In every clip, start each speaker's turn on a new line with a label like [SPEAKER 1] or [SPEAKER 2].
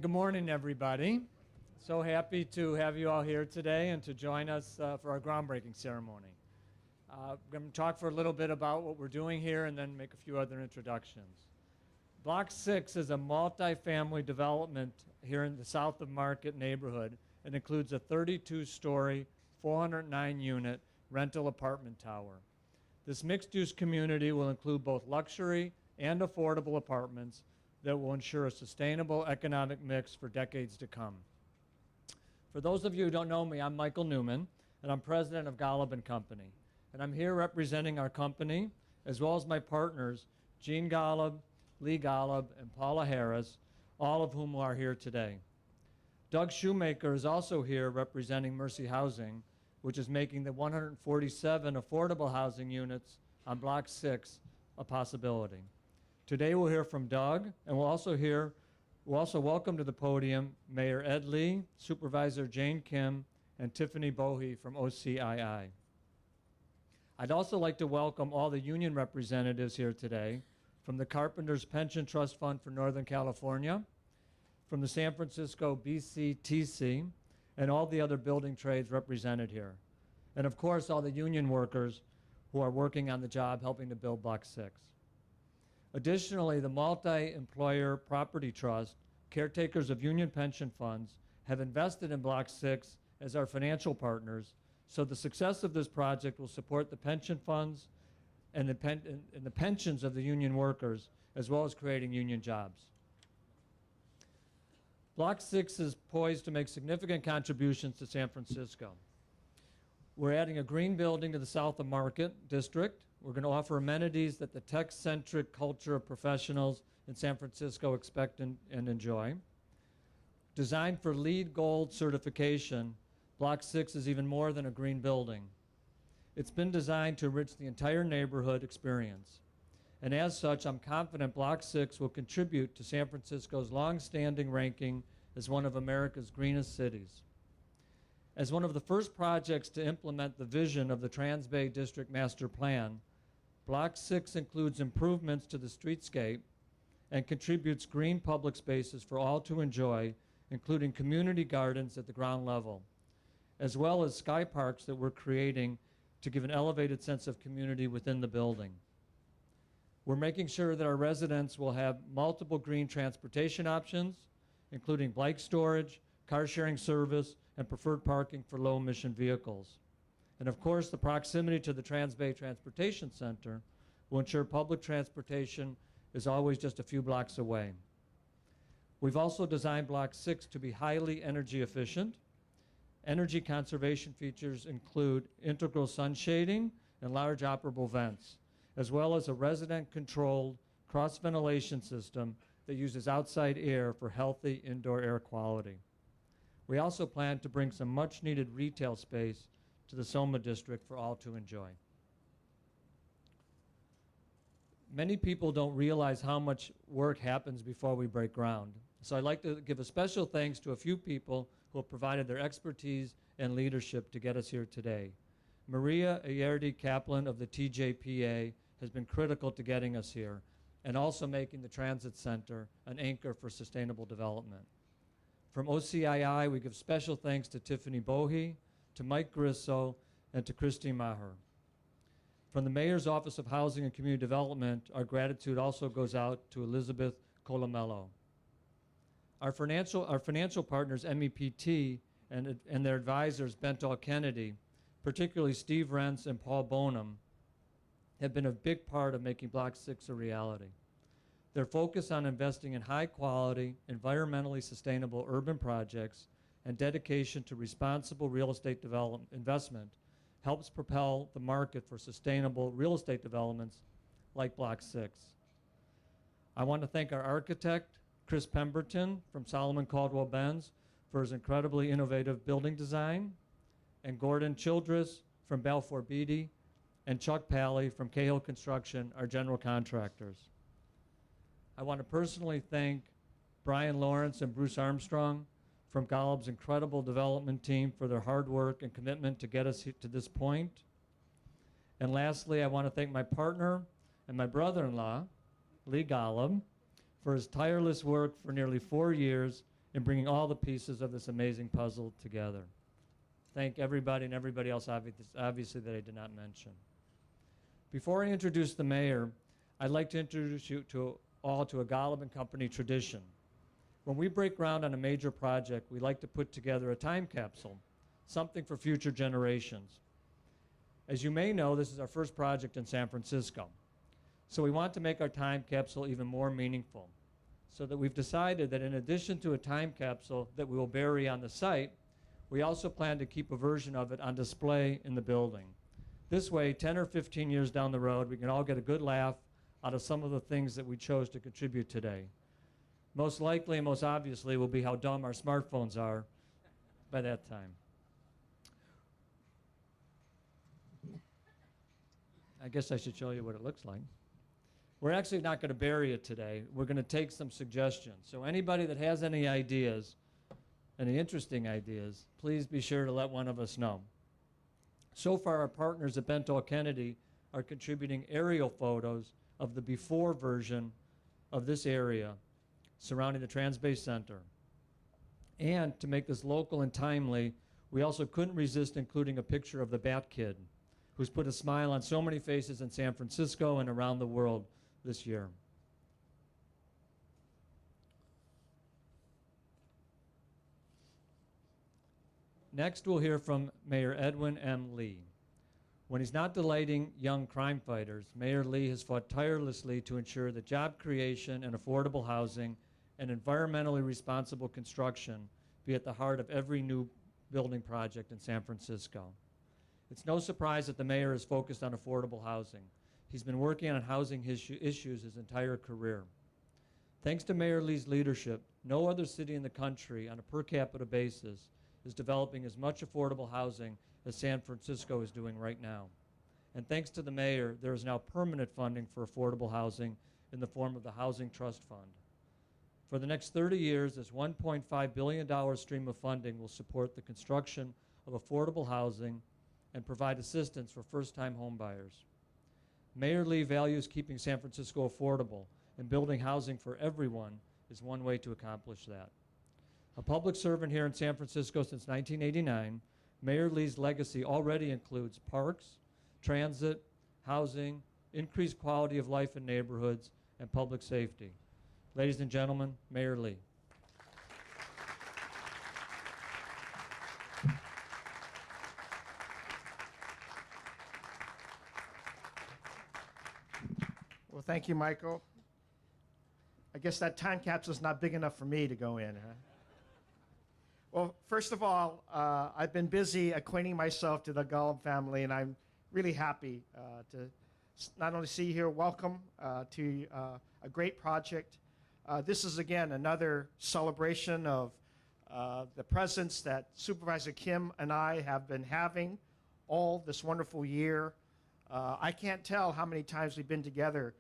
[SPEAKER 1] And good morning, everybody. So happy to have you all here today and to join us for our groundbreaking ceremony. I'm going to talk for a little bit about what we're doing here and then make a few other introductions. Block 6 is a multi-family development here in the south of Market neighborhood. It includes a 32-story, 409-unit rental apartment tower. This mixed-use community will include both luxury and affordable apartments that will ensure a sustainable economic mix for decades to come. For those of you who don't know me, I'm Michael Newman, and I'm president of Golub Company. And I'm here representing our company, as well as my partners, Gene Golub, Lee Golub, and Paula Harris, all of whom are here today. Doug Shoemaker is also here representing Mercy Housing, which is making the 147 affordable housing units on Block 6 a possibility. Today we'll hear from Doug, and we'll also welcome to the podium Mayor Ed Lee, Supervisor Jane Kim, and Tiffany Bohe from OCII. I'd also like to welcome all the union representatives here today from the Carpenters Pension Trust Fund for Northern California, from the San Francisco BCTC, and all the other building trades represented here. And of course, all the union workers who are working on the job helping to build Block 6. Additionally, the Multi-Employer Property Trust, caretakers of union pension funds, have invested in Block 6 as our financial partners, so the success of this project will support the pension funds and the pensions of the union workers, as well as creating union jobs. Block 6 is poised to make significant contributions to San Francisco. We're adding a green building to the south of Market District. We're going to offer amenities that the tech-centric culture of professionals in San Francisco expect and enjoy. Designed for LEED Gold certification, Block 6 is even more than a green building. It's been designed to enrich the entire neighborhood experience. And as such, I'm confident Block 6 will contribute to San Francisco's long-standing ranking as one of America's greenest cities. As one of the first projects to implement the vision of the Transbay District Master Plan, Block 6 includes improvements to the streetscape and contributes green public spaces for all to enjoy, including community gardens at the ground level, as well as sky parks that we're creating to give an elevated sense of community within the building. We're making sure that our residents will have multiple green transportation options, including bike storage, car sharing service, and preferred parking for low-emission vehicles. And of course, the proximity to the Transbay Transportation Center will ensure public transportation is always just a few blocks away. We've also designed Block 6 to be highly energy efficient. Energy conservation features include integral sun shading and large operable vents, as well as a resident-controlled cross-ventilation system that uses outside air for healthy indoor air quality. We also plan to bring some much-needed retail space to the Soma district for all to enjoy. Many people don't realize how much work happens before we break ground. So I'd like to give a special thanks to a few people who have provided their expertise and leadership to get us here today. Maria Ayerdi Kaplan of the TJPA has been critical to getting us here and also making the Transit Center an anchor for sustainable development. From OCII, we give special thanks to Tiffany Bohe, to Mike Grisso, and to Christine Maher. From the Mayor's Office of Housing and Community Development, our gratitude also goes out to Elizabeth Colomello. Our financial partners, MEPT, and their advisors, Bentall Kennedy, particularly Steve Rentz and Paul Bonham, have been a big part of making Block 6 a reality. Their focus on investing in high-quality, environmentally sustainable urban projects and dedication to responsible real estate investment helps propel the market for sustainable real estate developments like Block 6. I want to thank our architect, Chris Pemberton from Solomon Caldwell Benz, for his incredibly innovative building design, and Gordon Childress from Balfour Beatty, and Chuck Pally from Cahill Construction, our general contractors. I want to personally thank Brian Lawrence and Bruce Armstrong from Golub's incredible development team for their hard work and commitment to get us to this point. And lastly, I want to thank my partner and my brother-in-law, Lee Golub, for his tireless work for nearly 4 years in bringing all the pieces of this amazing puzzle together. Thank everybody and everybody else obviously that I did not mention. Before I introduce the mayor, I'd like to introduce you all to a Golub Company tradition. When we break ground on a major project, we like to put together a time capsule, something for future generations. As you may know, this is our first project in San Francisco. So we want to make our time capsule even more meaningful, so that we've decided that in addition to a time capsule that we will bury on the site, we also plan to keep a version of it on display in the building. This way, 10 or 15 years down the road, we can all get a good laugh out of some of the things that we chose to contribute today. Most likely and most obviously will be how dumb our smartphones are by that time. I guess I should show you what it looks like. We're actually not going to bury it today. We're going to take some suggestions. So anybody that has any ideas, any interesting ideas, please be sure to let one of us know. So far, our partners at Bentall Kennedy are contributing aerial photos of the before version of this area surrounding the Transbay Center. And to make this local and timely, we also couldn't resist including a picture of the Bat Kid, who's put a smile on so many faces in San Francisco and around the world this year. Next, we'll hear from Mayor Edwin M. Lee. When he's not delighting young crime fighters, Mayor Lee has fought tirelessly to ensure that job creation and affordable housing and environmentally responsible construction be at the heart of every new building project in San Francisco. It's no surprise that the mayor is focused on affordable housing. He's been working on housing issues his entire career. Thanks to Mayor Lee's leadership, no other city in the country on a per capita basis is developing as much affordable housing as San Francisco is doing right now. And thanks to the mayor, there is now permanent funding for affordable housing in the form of the Housing Trust Fund. For the next 30 years, this $1.5 billion stream of funding will support the construction of affordable housing and provide assistance for first-time home buyers. Mayor Lee values keeping San Francisco affordable, and building housing for everyone is one way to accomplish that. A public servant here in San Francisco since 1989, Mayor Lee's legacy already includes parks, transit, housing, increased quality of life in neighborhoods, and public safety. Ladies and gentlemen, Mayor Lee.
[SPEAKER 2] Well, thank you, Michael. I guess that time capsule is not big enough for me to go in, huh? Well, first of all, I've been busy acquainting myself to the Golub family, and I'm really happy to not only see you here, welcome to a great project. This is, again, another celebration of the presence that Supervisor Kim and I have been having all this wonderful year. I can't tell how many times we've been together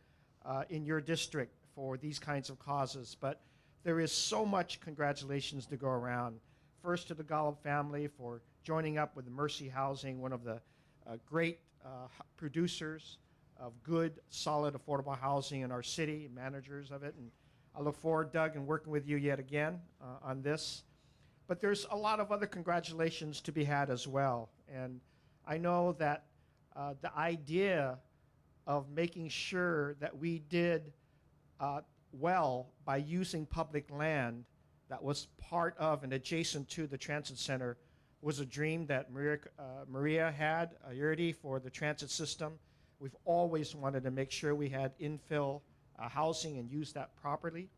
[SPEAKER 2] in your district for these kinds of causes, but there is so much congratulations to go around. First to the Golub family for joining up with the Mercy Housing, one of the great producers of good, solid, affordable housing in our city, managers of it. And I look forward, Doug, in working with you yet again on this. But there's a lot of other congratulations to be had as well. And I know that the idea of making sure that we did well by using public land that was part of and adjacent to the transit center was a dream that Maria had, Yurdi, for the transit system. We've always wanted to make sure we had infill housing and use that properly.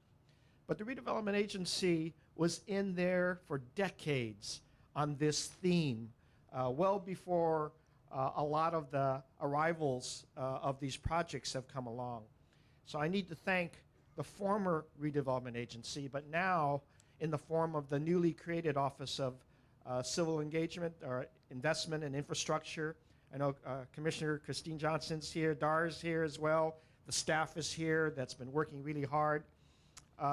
[SPEAKER 2] But the redevelopment agency was in there for decades on this theme, well before a lot of the arrivals of these projects have come along. So I need to thank the former redevelopment agency, but now in the form of the newly created Office of Civil Engagement or Investment and Infrastructure. I know Commissioner Christine Johnson's here, Dar's here as well. The staff is here that's been working really hard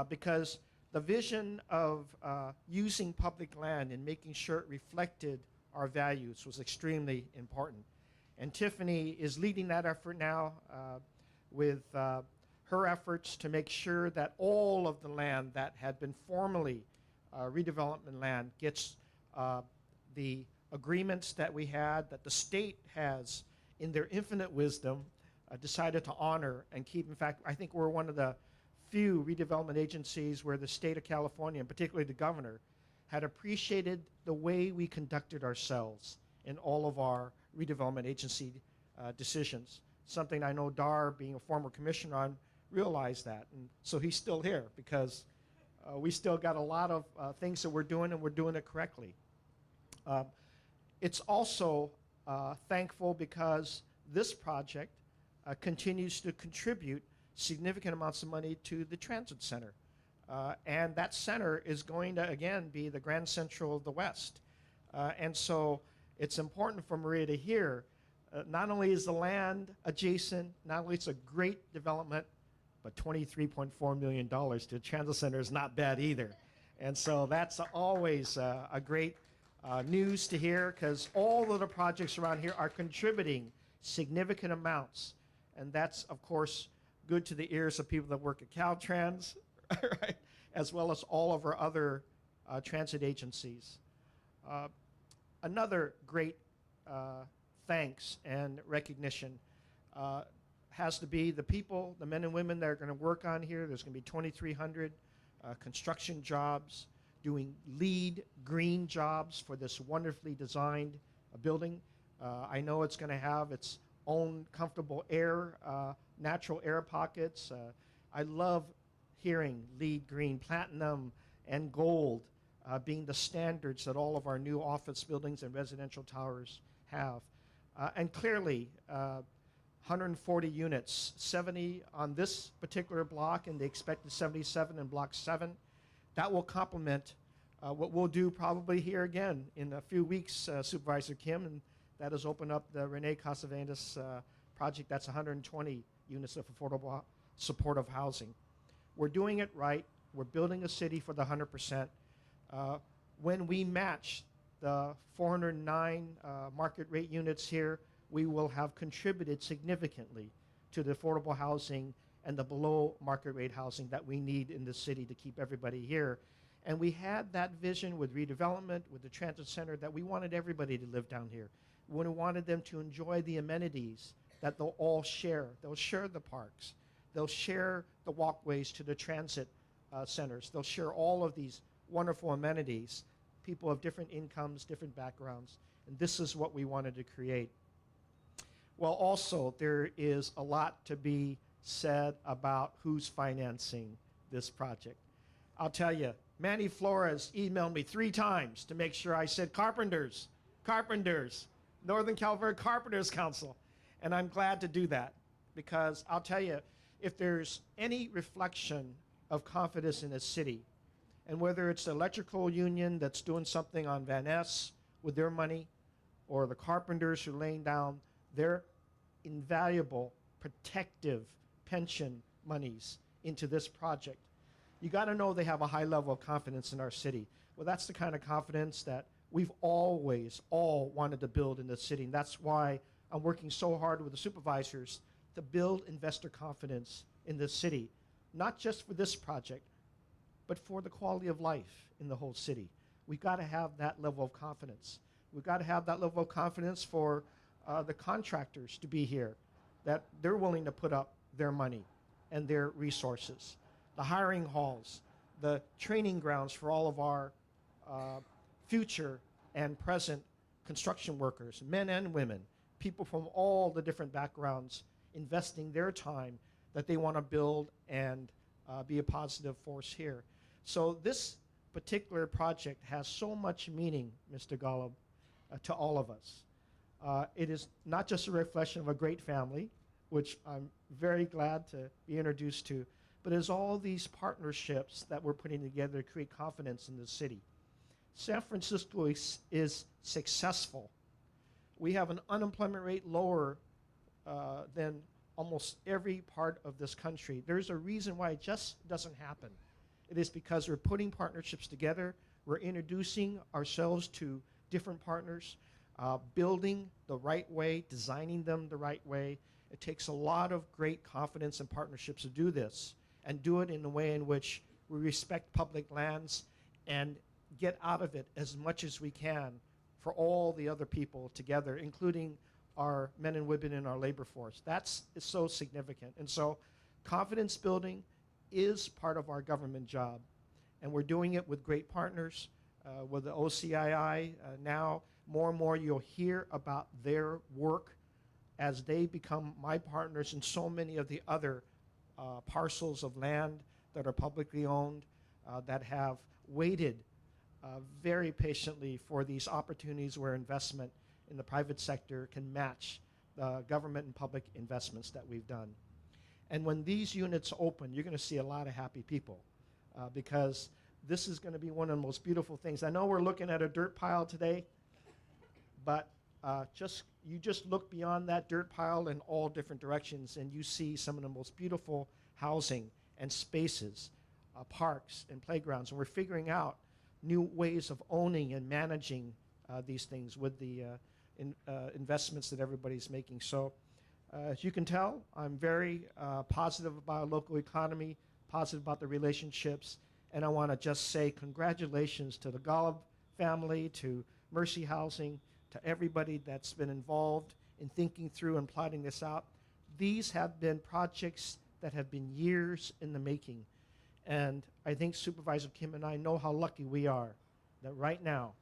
[SPEAKER 2] because the vision of using public land and making sure it reflected our values was extremely important. And Tiffany is leading that effort now with her efforts to make sure that all of the land that had been formerly redevelopment land gets the agreements that we had, that the state has, in their infinite wisdom, decided to honor and keep. In fact, I think we're one of the few redevelopment agencies where the state of California, and particularly the governor, had appreciated the way we conducted ourselves in all of our redevelopment agency decisions. Something I know Dar, being a former commissioner on, realized that. And so he's still here because we still got a lot of things that we're doing, and we're doing it correctly. It's also thankful because this project continues to contribute significant amounts of money to the transit center. And that center is going to, again, be the Grand Central of the West. And so it's important for Maria to hear, not only is the land adjacent, not only it's a great development, but $23.4 million to the transit center is not bad either. And so that's always a great news to hear, because all of the projects around here are contributing significant amounts. And that's, of course, good to the ears of people that work at Caltrans, right? As well as all of our other transit agencies. Another great thanks and recognition has to be the people, the men and women that are going to work on here. There's going to be 2,300 construction jobs, doing LEED green jobs for this wonderfully designed building. I know it's going to have its own comfortable air, natural air pockets. I love hearing LEED green, platinum, and gold being the standards that all of our new office buildings and residential towers have. And clearly, 140 units, 70 on this particular block, and the expected 77 in Block 7. That will complement what we'll do probably here again in a few weeks, Supervisor Kim, and that is open up the Rene Casavandas project. That's 120 units of affordable supportive housing. We're doing it right. We're building a city for the 100%. When we match the 409 market rate units here, we will have contributed significantly to the affordable housing and the below market rate housing that we need in the city to keep everybody here. And we had that vision with redevelopment, with the transit center, that we wanted everybody to live down here. We wanted them to enjoy the amenities that they'll all share. They'll share the parks. They'll share the walkways to the transit centers. They'll share all of these wonderful amenities. People of different incomes, different backgrounds. And this is what we wanted to create. Well, also, there is a lot to be said about who's financing this project. I'll tell you, Manny Flores emailed me 3 times to make sure I said carpenters, Northern California Carpenters Council. And I'm glad to do that, because I'll tell you, if there's any reflection of confidence in a city, and whether it's the electrical union that's doing something on Van Ness with their money, or the carpenters who are laying down their invaluable protective pension monies into this project, you got to know they have a high level of confidence in our city. Well, that's the kind of confidence that we've always all wanted to build in the city, and that's why I'm working so hard with the supervisors to build investor confidence in this city, not just for this project, but for the quality of life in the whole city. We've got to have that level of confidence. We've got to have that level of confidence for the contractors to be here, that they're willing to put up their money and their resources. The hiring halls, the training grounds for all of our future and present construction workers, men and women, people from all the different backgrounds investing their time that they want to build and be a positive force here. So this particular project has so much meaning, Mr. Golub, to all of us. It is not just a reflection of a great family, which I'm very glad to be introduced to, but it's all these partnerships that we're putting together to create confidence in the city. San Francisco is successful. We have an unemployment rate lower than almost every part of this country. There's a reason why it just doesn't happen. It is because we're putting partnerships together. We're introducing ourselves to different partners, building the right way, designing them the right way. It takes a lot of great confidence and partnerships to do this, and do it in a way in which we respect public lands and get out of it as much as we can for all the other people together, including our men and women in our labor force. That's so significant. And so confidence building is part of our government job. And we're doing it with great partners, with the OCII. Now, more and more you'll hear about their work as they become my partners in so many of the other parcels of land that are publicly owned, that have waited very patiently for these opportunities where investment in the private sector can match the government and public investments that we've done. And when these units open, you're going to see a lot of happy people because this is going to be one of the most beautiful things. I know we're looking at a dirt pile today, but you just look beyond that dirt pile in all different directions and you see some of the most beautiful housing and spaces, parks and playgrounds. And we're figuring out new ways of owning and managing these things with the investments that everybody's making. So as you can tell, I'm very positive about our local economy, positive about the relationships, and I want to just say congratulations to the Golub family, to Mercy Housing, to everybody that's been involved in thinking through and plotting this out. These have been projects that have been years in the making. And I think Supervisor Kim and I know how lucky we are that right now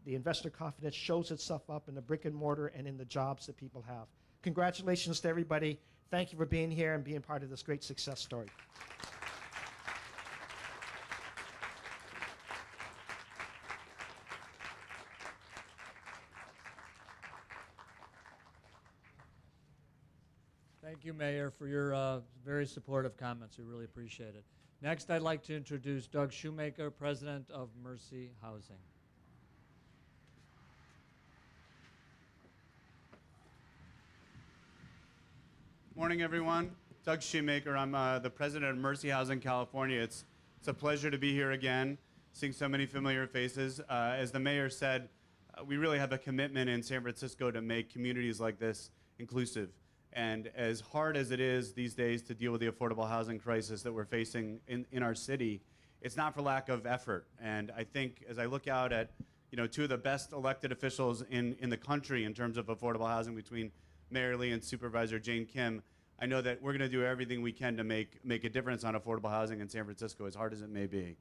[SPEAKER 2] the investor confidence shows itself up in the brick and mortar and in the jobs that people have. Congratulations to everybody. Thank you for being here and being part of this great success story.
[SPEAKER 1] Thank you, Mayor, for your very supportive comments. We really appreciate it. Next, I'd like to introduce Doug Shoemaker, President of Mercy Housing.
[SPEAKER 3] Morning, everyone. Doug Shoemaker. I'm the President of Mercy Housing California. It's a pleasure to be here again, seeing so many familiar faces. As the Mayor said, we really have a commitment in San Francisco to make communities like this inclusive. And as hard as it is these days to deal with the affordable housing crisis that we're facing in our city, it's not for lack of effort. And I think as I look out at two of the best elected officials in the country in terms of affordable housing between Mayor Lee and Supervisor Jane Kim, I know that we're going to do everything we can to make a difference on affordable housing in San Francisco, as hard as it may be.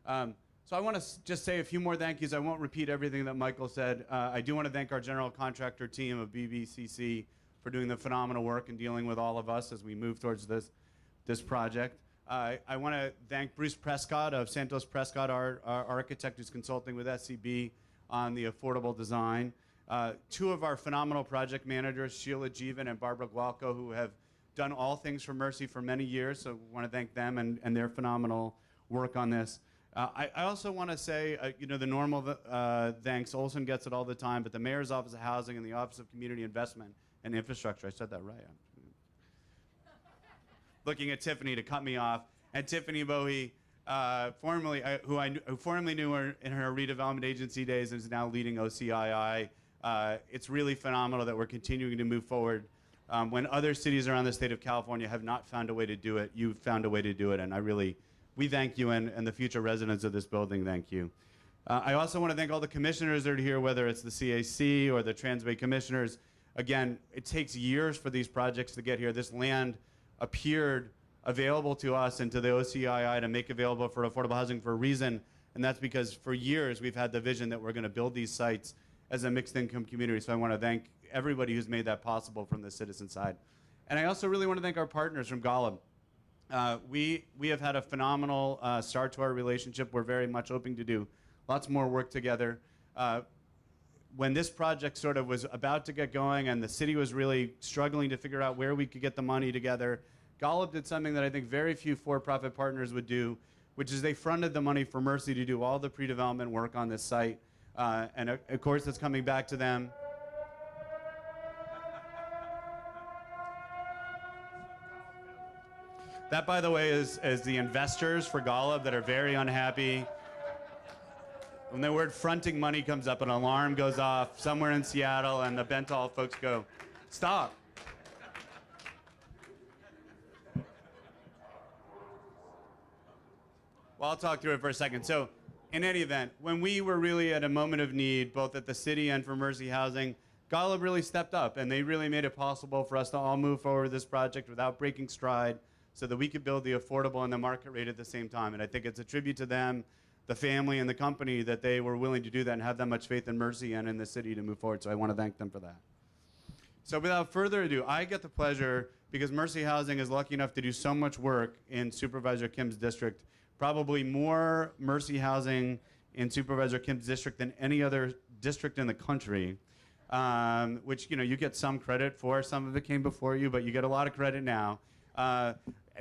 [SPEAKER 3] So I want to just say a few more thank yous. I won't repeat everything that Michael said. I do want to thank our general contractor team of BBCC for doing the phenomenal work and dealing with all of us as we move towards this project. I want to thank Bruce Prescott of Santos Prescott, our architect who's consulting with SCB on the affordable design. Two of our phenomenal project managers, Sheila Jeevan and Barbara Gualco, who have done all things for Mercy for many years, so I want to thank them and their phenomenal work on this. I also want to say, the normal thanks, Olson gets it all the time, but the Mayor's Office of Housing and the Office of Community Investment and Infrastructure, I said that right. Looking at Tiffany to cut me off, and Tiffany Bowie, who formerly knew her in her redevelopment agency days and is now leading OCII. It's really phenomenal that we're continuing to move forward. When other cities around the state of California have not found a way to do it, you've found a way to do it, and we thank you, and the future residents of this building thank you. I also want to thank all the commissioners that are here, whether it's the CAC or the Transbay commissioners. Again, it takes years for these projects to get here. This land appeared available to us and to the OCII to make available for affordable housing for a reason, and that's because for years we've had the vision that we're going to build these sites as a mixed income community. So I want to thank everybody who's made that possible from the citizen side. And I also really want to thank our partners from Golub. We have had a phenomenal start to our relationship. We're very much hoping to do lots more work together. When this project sort of was about to get going and the city was really struggling to figure out where we could get the money together, Golub did something that I think very few for-profit partners would do, which is they fronted the money for Mercy to do all the pre-development work on this site. And of course, it's coming back to them. That, by the way, is the investors for Golub that are very unhappy. When the word fronting money comes up, an alarm goes off somewhere in Seattle, and the Bentall folks go, stop. Well, I'll talk through it for a second. So in any event, when we were really at a moment of need, both at the city and for Mercy Housing, Golub really stepped up, and they really made it possible for us to all move forward with this project without breaking stride so that we could build the affordable and the market rate at the same time. And I think it's a tribute to them, the family, and the company that they were willing to do that and have that much faith in Mercy and in the city to move forward. So I want to thank them for that. So without further ado, I get the pleasure, because Mercy Housing is lucky enough to do so much work in Supervisor Kim's district, probably more Mercy Housing in Supervisor Kim's district than any other district in the country, which you get some credit for. Some of it came before you, but you get a lot of credit now.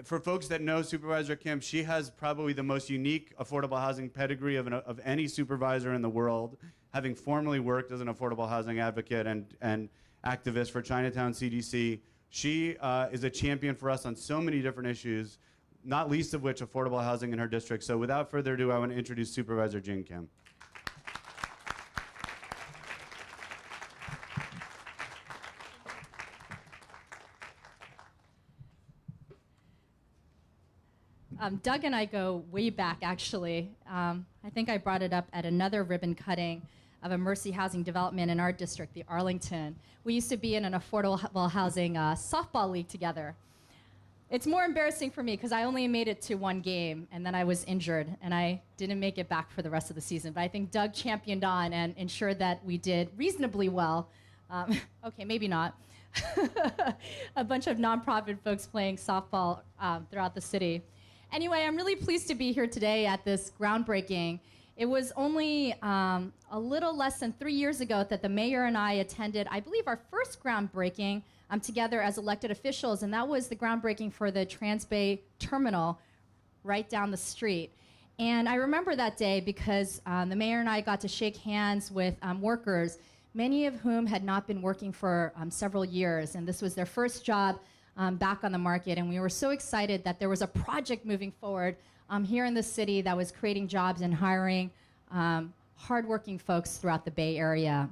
[SPEAKER 3] For folks that know Supervisor Kim, she has probably the most unique affordable housing pedigree of any supervisor in the world, having formerly worked as an affordable housing advocate and activist for Chinatown CDC. She is a champion for us on so many different issues, not least of which affordable housing in her district. So without further ado, I want to introduce Supervisor Jing Kim.
[SPEAKER 4] Doug and I go way back, actually. I think I brought it up at another ribbon cutting of a Mercy Housing development in our district, the Arlington. We used to be in an affordable housing softball league together. It's more embarrassing for me because I only made it to one game, and then I was injured, and I didn't make it back for the rest of the season. But I think Doug championed on and ensured that we did reasonably well. Okay, maybe not. A bunch of nonprofit folks playing softball throughout the city. Anyway, I'm really pleased to be here today at this groundbreaking. It was only a little less than 3 years ago that the mayor and I attended, I believe, our first groundbreaking together as elected officials, and that was the groundbreaking for the Transbay terminal right down the street. And I remember that day because the mayor and I got to shake hands with workers, many of whom had not been working for several years, and this was their first job back on the market, and we were so excited that there was a project moving forward here in the city that was creating jobs and hiring hardworking folks throughout the Bay Area.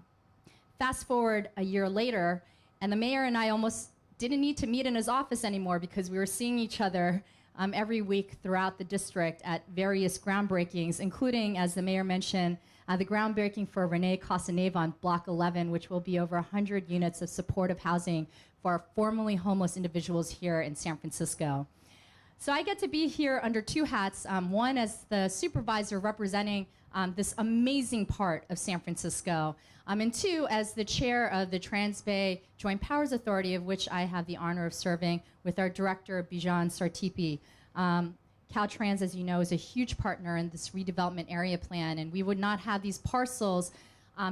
[SPEAKER 4] Fast forward a year later, and the mayor and I almost didn't need to meet in his office anymore because we were seeing each other every week throughout the district at various groundbreakings, including, as the mayor mentioned, the groundbreaking for Renee Casaneva on Block 11, which will be over 100 units of supportive housing for formerly homeless individuals here in San Francisco. So I get to be here under two hats, one as the supervisor representing this amazing part of San Francisco, and two as the chair of the Transbay Joint Powers Authority, of which I have the honor of serving with our director, Bijan Sartipi. Caltrans, as you know, is a huge partner in this redevelopment area plan, and we would not have these parcels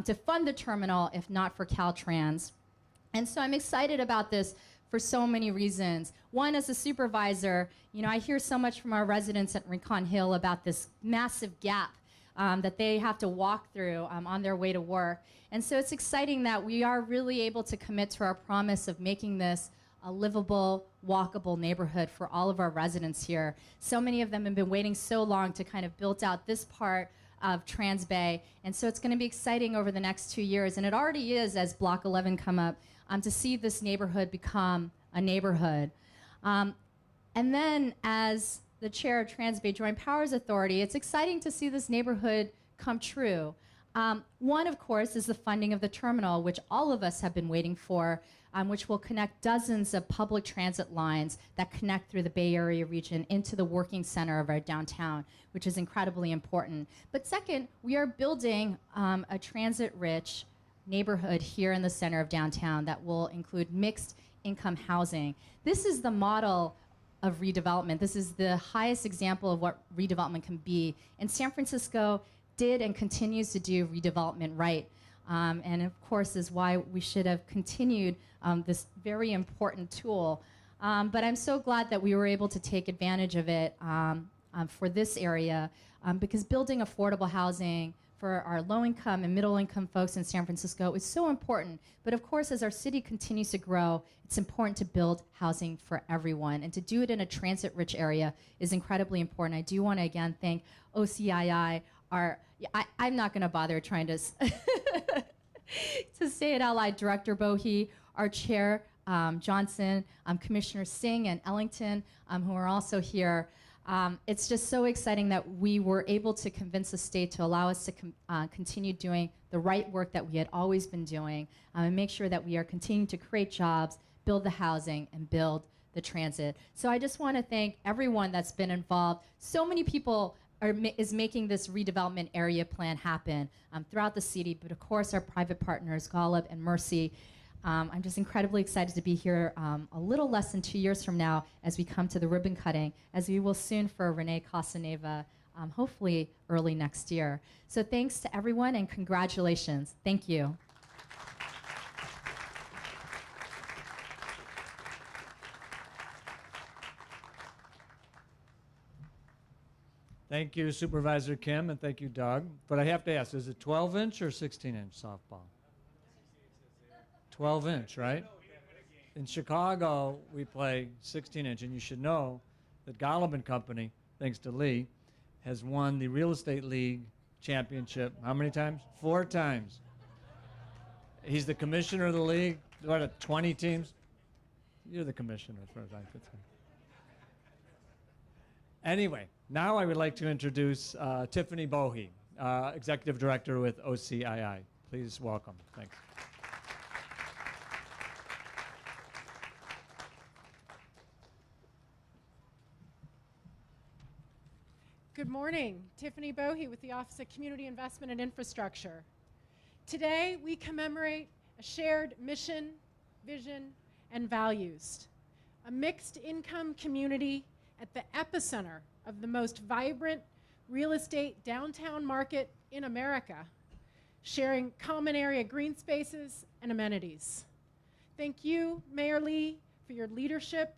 [SPEAKER 4] to fund the terminal if not for Caltrans. And so I'm excited about this for so many reasons. One, as a supervisor, I hear so much from our residents at Rincon Hill about this massive gap that they have to walk through on their way to work. And so it's exciting that we are really able to commit to our promise of making this a livable, walkable neighborhood for all of our residents here. So many of them have been waiting so long to kind of build out this part of Transbay. And so it's going to be exciting over the next 2 years. And it already is, as Block 11 come up, to see this neighborhood become a neighborhood. And then as the chair of Transbay Joint Powers Authority, it's exciting to see this neighborhood come true. One, of course, is the funding of the terminal, which all of us have been waiting for, which will connect dozens of public transit lines that connect through the Bay Area region into the working center of our downtown, which is incredibly important. But second, we are building a transit-rich neighborhood here in the center of downtown that will include mixed income housing. This is the model of redevelopment. This is the highest example of what redevelopment can be. And San Francisco did and continues to do redevelopment right. And of course is why we should have continued this very important tool. But I'm so glad that we were able to take advantage of it for this area because building affordable housing for our low-income and middle-income folks in San Francisco is so important. But of course, as our city continues to grow, it's important to build housing for everyone. And to do it in a transit-rich area is incredibly important. I do want to, again, thank OCII. I'm not going to bother trying to, to say it out loud. Director Bohe, our chair, Johnson, Commissioner Singh and Ellington, who are also here. It's just so exciting that we were able to convince the state to allow us to continue doing the right work that we had always been doing, and make sure that we are continuing to create jobs, build the housing, and build the transit. So I just want to thank everyone that's been involved. So many people is making this redevelopment area plan happen throughout the city, but of course our private partners, Golub and Mercy. I'm just incredibly excited to be here a little less than 2 years from now as we come to the ribbon cutting, as we will soon for Renee Casaneva, hopefully early next year. So thanks to everyone and congratulations. Thank you.
[SPEAKER 1] Thank you, Supervisor Kim, and thank you, Doug. But I have to ask, is it 12-inch or 16-inch softball? 12-inch, right? In Chicago, we play 16-inch, and you should know that Golub Company, thanks to Lee, has won the Real Estate League championship how many times? 4 times. He's the commissioner of the league. What, 20 teams? You're the commissioner, as far as I'm concerned. Anyway, now I would like to introduce Tiffany Bohe, Executive Director with OCII. Please welcome. Thanks.
[SPEAKER 5] Good morning. Tiffany Bohe with the Office of Community Investment and Infrastructure. Today, we commemorate a shared mission, vision, and values. A mixed income community at the epicenter of the most vibrant real estate downtown market in America, sharing common area green spaces and amenities. Thank you, Mayor Lee, for your leadership,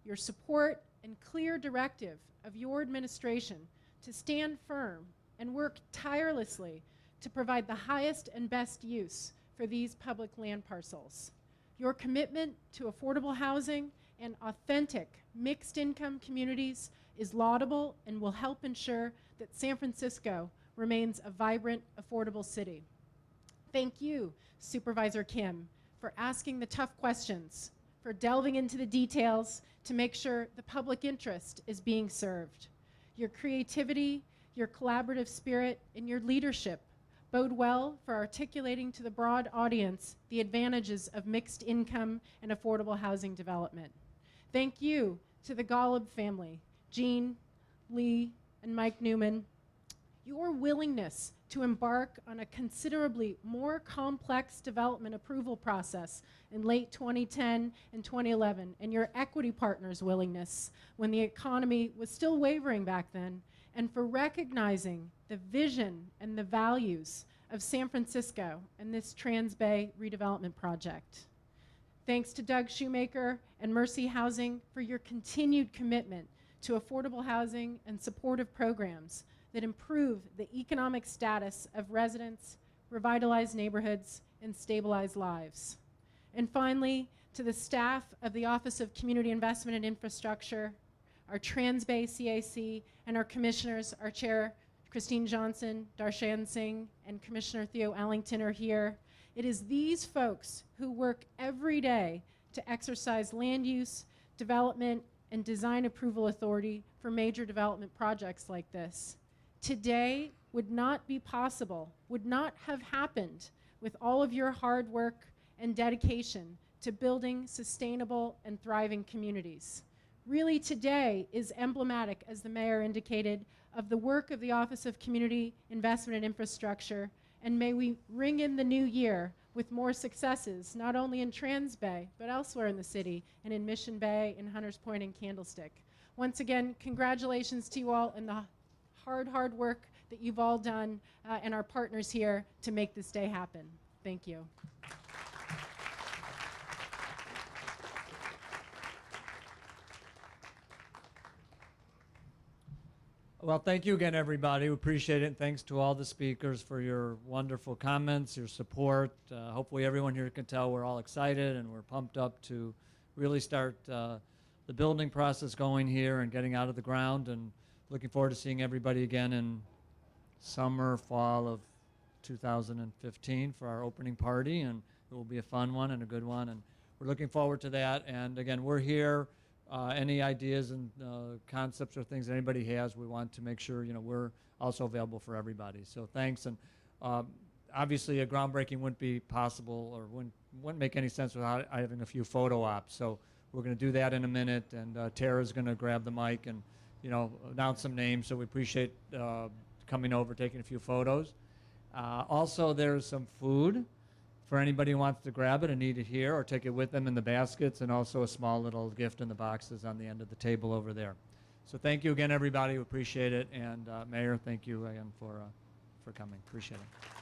[SPEAKER 5] your support, and clear directive of your administration to stand firm and work tirelessly to provide the highest and best use for these public land parcels. Your commitment to affordable housing and authentic mixed income communities is laudable and will help ensure that San Francisco remains a vibrant, affordable city. Thank you, Supervisor Kim, for asking the tough questions, for delving into the details to make sure the public interest is being served. Your creativity, your collaborative spirit, and your leadership bode well for articulating to the broad audience the advantages of mixed income and affordable housing development. Thank you to the Golub family, Jean, Lee, and Mike Newman. Your willingness to embark on a considerably more complex development approval process in late 2010 and 2011, and your equity partners' willingness when the economy was still wavering back then, and for recognizing the vision and the values of San Francisco and this Transbay redevelopment project. Thanks to Doug Shoemaker and Mercy Housing for your continued commitment to affordable housing and supportive programs that improve the economic status of residents, revitalize neighborhoods, and stabilize lives. And finally, to the staff of the Office of Community Investment and Infrastructure, our Transbay CAC, and our commissioners, our chair, Christine Johnson, Darshan Singh, and Commissioner Theo Allington are here. It is these folks who work every day to exercise land use, development, and design approval authority for major development projects like this. Today would not be possible, would not have happened with all of your hard work and dedication to building sustainable and thriving communities. Really, today is emblematic, as the mayor indicated, of the work of the Office of Community Investment and Infrastructure, and may we ring in the new year with more successes, not only in Transbay, but elsewhere in the city, and in Mission Bay, and Hunters Point, and Candlestick. Once again, congratulations to you all and the hard work that you've all done and our partners here to make this day happen. Thank you.
[SPEAKER 1] Well, thank you again, everybody. We appreciate it. And thanks to all the speakers for your wonderful comments, your support. Hopefully everyone here can tell we're all excited and we're pumped up to really start the building process going here and getting out of the ground, and looking forward to seeing everybody again in summer, fall of 2015 for our opening party, and it will be a fun one and a good one, and we're looking forward to that. And again, we're here Any ideas and concepts or things anybody has, we want to make sure we're also available for everybody. So thanks, and obviously a groundbreaking wouldn't be possible or wouldn't make any sense without having a few photo ops. So we're going to do that in a minute, and Tara's going to grab the mic and announce some names. So we appreciate coming over, taking a few photos. Also, there's some food for anybody who wants to grab it and eat it here or take it with them in the baskets, and also a small little gift in the boxes on the end of the table over there. So thank you again, everybody. We appreciate it. And Mayor, thank you again for coming. Appreciate it.